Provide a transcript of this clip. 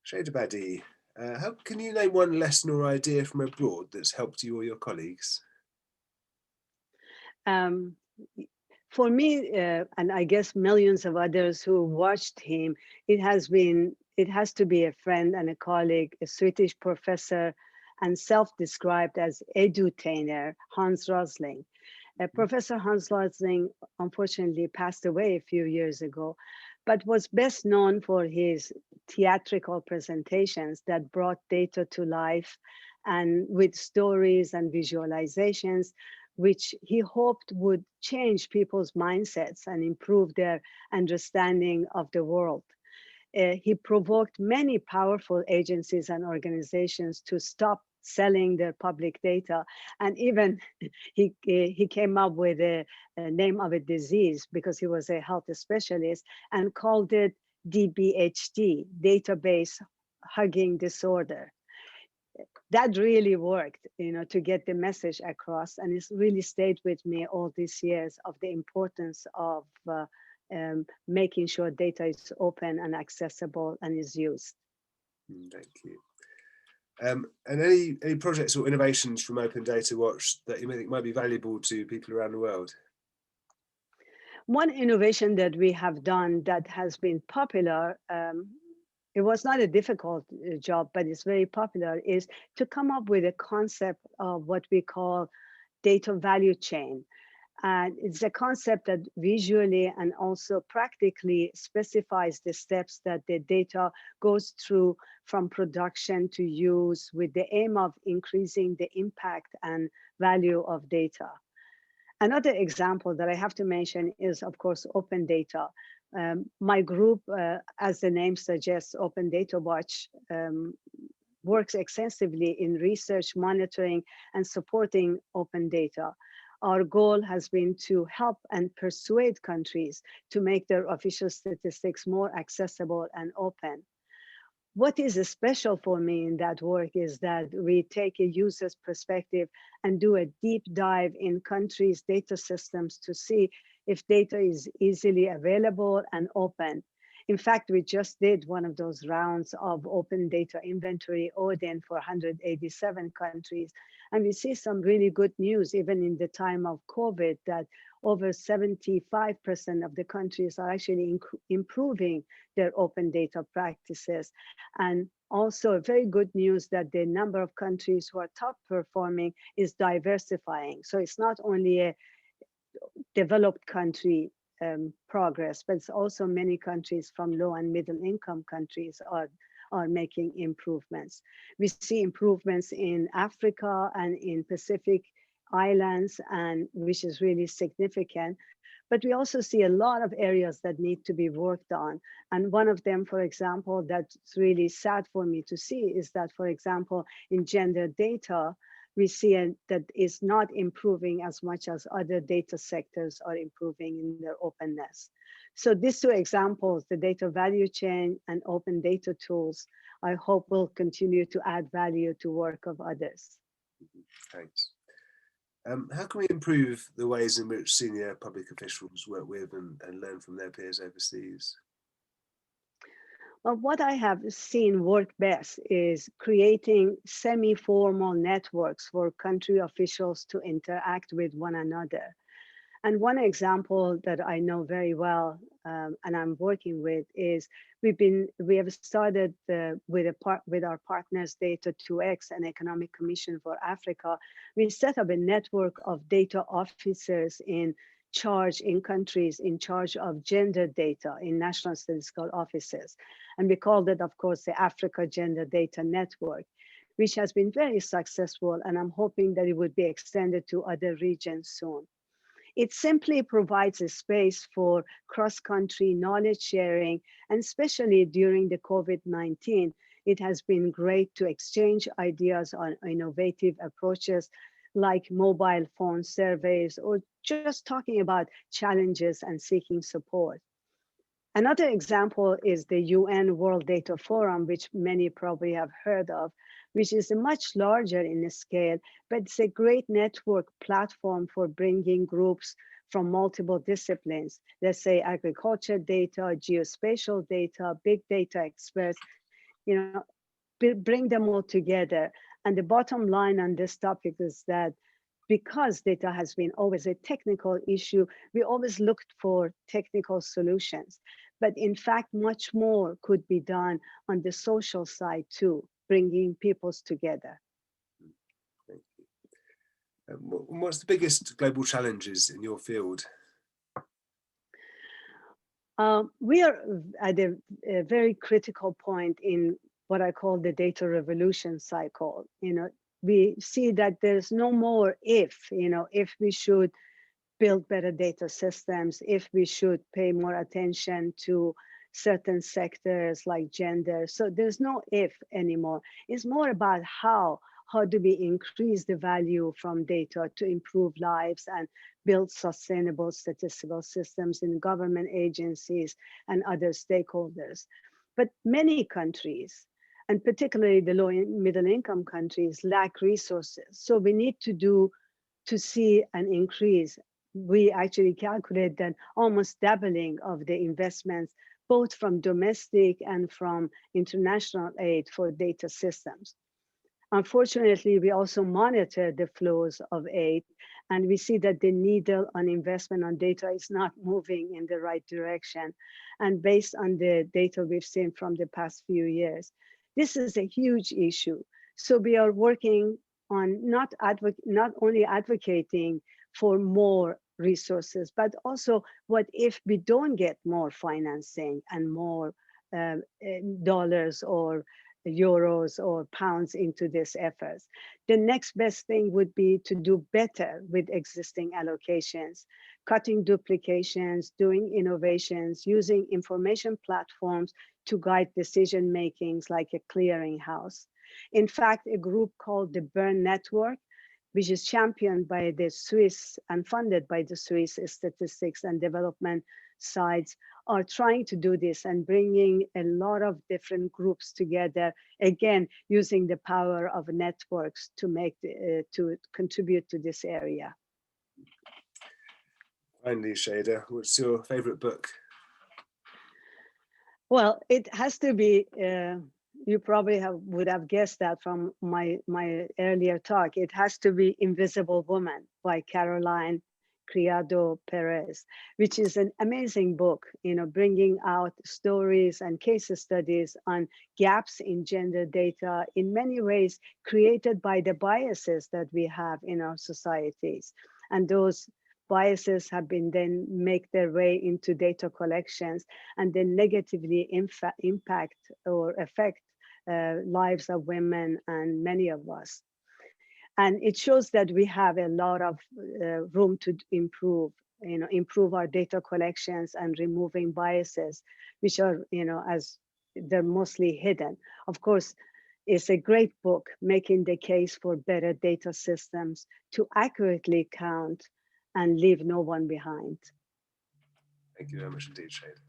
Shaida Badiee, how can you name one lesson or idea from abroad that's helped you or your colleagues? Um, for me, and I guess millions of others who watched him, it has to be a friend and a colleague, a Swedish professor and self-described as edutainer, Hans Rosling. Professor Hans Rosling unfortunately passed away a few years ago, but was best known for his theatrical presentations that brought data to life and with stories and visualizations, which he hoped would change people's mindsets and improve their understanding of the world. He provoked many powerful agencies and organizations to stop selling their public data. And even he came up with a name of a disease because he was a health specialist and called it DBHD, database hugging disorder. That really worked, to get the message across. And it's really stayed with me all these years of the importance of making sure data is open and accessible and is used. Thank you. And any projects or innovations from Open Data Watch that you may think might be valuable to people around the world? One innovation that we have done that has been popular, it was not a difficult job, but it's very popular, is to come up with a concept of what we call data value chain. And it's a concept that visually and also practically specifies the steps that the data goes through from production to use with the aim of increasing the impact and value of data. Another example that I have to mention is, of course, open data. My group, as the name suggests, Open Data Watch, works extensively in research, monitoring, and supporting open data. Our goal has been to help and persuade countries to make their official statistics more accessible and open. What is special for me in that work is that we take a user's perspective and do a deep dive in countries' data systems to see if data is easily available and open. In fact, we just did one of those rounds of open data inventory audit for 187 countries. And we see some really good news, even in the time of COVID, that over 75% of the countries are actually improving their open data practices. And also very good news that the number of countries who are top performing is diversifying. So it's not only a developed country progress, but it's also many countries from low and middle income countries are making improvements. We see improvements in Africa and in Pacific islands, and which is really significant. But we also see a lot of areas that need to be worked on. And one of them, for example, that's really sad for me to see is that, for example, in gender data, we see that is not improving as much as other data sectors are improving in their openness. So these two examples, the data value chain and open data tools, I hope will continue to add value to work of others. Thanks. How can we improve the ways in which senior public officials work with and learn from their peers overseas? Well, what I have seen work best is creating semi-formal networks for country officials to interact with one another. And one example that I know very well and I'm working with is we have started with our partners Data 2X and Economic Commission for Africa. We set up a network of data officers in charge in countries in charge of gender data in national statistical offices. And we called it, of course, the Africa Gender Data Network, which has been very successful. And I'm hoping that it would be extended to other regions soon. It simply provides a space for cross-country knowledge sharing, and especially during the COVID-19, it has been great to exchange ideas on innovative approaches like mobile phone surveys or just talking about challenges and seeking support. Another example is the UN World Data Forum, which many probably have heard of, which is much larger in scale, but it's a great network platform for bringing groups from multiple disciplines, let's say agriculture data, geospatial data, big data experts, you know, bring them all together. And the bottom line on this topic is that because data has been always a technical issue, we always looked for technical solutions. But in fact, much more could be done on the social side too, bringing peoples together. Thank you. What's the biggest global challenges in your field? We are at a very critical point in what I call the data revolution cycle. We see that there's no more if we should build better data systems, if we should pay more attention to certain sectors like gender. So there's no if anymore. It's more about how. How do we increase the value from data to improve lives and build sustainable statistical systems in government agencies and other stakeholders? But many countries, and particularly the low and middle income countries, lack resources. So we need to see an increase. We actually calculate that almost doubling of the investments, both from domestic and from international aid for data systems. Unfortunately, we also monitor the flows of aid, and we see that the needle on investment on data is not moving in the right direction. And based on the data we've seen from the past few years, this is a huge issue. So we are working on not only advocating for more resources, but also what if we don't get more financing and more dollars or euros or pounds into these efforts. The next best thing would be to do better with existing allocations, cutting duplications, doing innovations, using information platforms to guide decision makings like a clearinghouse. In fact, a group called the Bern Network, which is championed by the Swiss and funded by the Swiss statistics and development sides, are trying to do this and bringing a lot of different groups together, again, using the power of networks to to contribute to this area. Finally, Shaida, what's your favorite book? Well, it has to be, you probably would have guessed that from my earlier talk, it has to be Invisible Woman by Caroline Criado Perez, which is an amazing book, bringing out stories and case studies on gaps in gender data, in many ways created by the biases that we have in our societies. And those biases have been then make their way into data collections and then negatively impact or affect lives of women and many of us. And it shows that we have a lot of room to improve our data collections and removing biases, which are, as they're mostly hidden. Of course, it's a great book making the case for better data systems to accurately count and leave no one behind. Thank you very much indeed, Shaida.